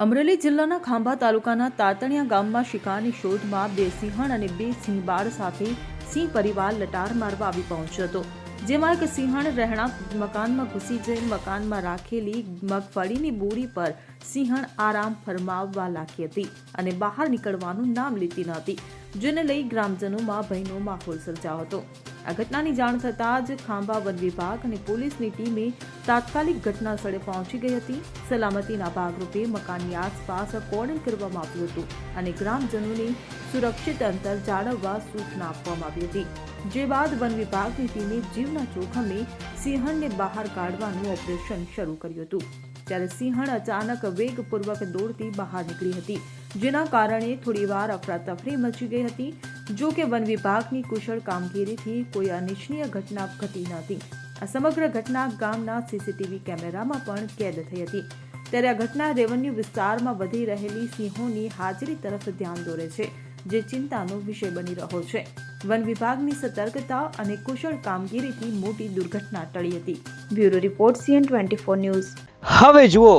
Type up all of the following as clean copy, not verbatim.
અમરેલી જિલ્લાના ખાંભા તાલુકાના તાતણિયા ગામમાં શિકારની શોધમાં 2 સિંહણ અને 2 સિંહબાળ સાથે સિંહ પરિવાર લટાર મારવા આવી પહોંચ્યો હતો, જેમાં એક સિંહણ રહેણાંક મકાનમાં ઘૂસી જઈ મકાનમાં રાખેલી મગફળીની બોરી પર સિંહણ આરામ ફરમાવવા લાગી હતી અને બહાર નીકળવાનું નામ લેતી ન હતી, જેને લઈ ગ્રામજનોમાં ભયનો માહોલ સર્જાયો હતો। આ ઘટનાની જાણ થતાં જ ખાંભા વન વિભાગ અને પોલીસની ટીમે તાત્કાલિક ઘટના સ્થળે પહોંચી ગઈ હતી। સલામતીના ભાગરૂપે મકાનની આસપાસ કોર્ડન કરવામાં આવ્યું હતું અને ગ્રામજનોને સુરક્ષિત અંતર જાળવવા સૂચના આપવામાં આવી હતી, જે બાદ વન વિભાગની ટીમે જીવના જોખમે સિંહણને બહાર કાઢવાનું ઓપરેશન શરૂ કર્યું હતું। ત્યારે સિંહણ અચાનક વેગપૂર્વક દોડતી બહાર નીકળી હતી, જેના કારણે થોડીવાર અફરાતફરી મચી ગઈ હતી। જો કે વન વિભાગની કુશળ કામગીરીથી કોઈ અનિચ્છનીય ઘટના ઘટી ન હતી। આ સમગ્ર ઘટના ગામના સીસીટીવી કેમેરામાં પણ કેદ થઈ હતી। ત્યારે આ ઘટના રેવન્યુ વિસ્તારમાં વધી રહેલી સિંહોની હાજરી તરફ ધ્યાન દોરે છે, જે ચિંતાનો વિષય બની રહ્યો છે। વન વિભાગની સતર્કતા અને કુશળ કામગીરીથી મોટી દુર્ઘટના ટળી હતી। Bureau report CN24 news. હવે જુઓ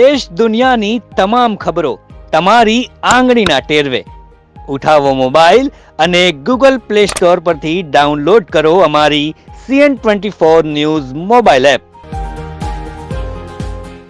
દેશ દુનિયાની તમામ ખબરો તમારી આંગળીના ટેરવે। ઉઠાવો મોબાઈલ અને Google Play Store પરથી ડાઉનલોડ કરો અમારી CN24 ન્યૂઝ મોબાઈલ એપ।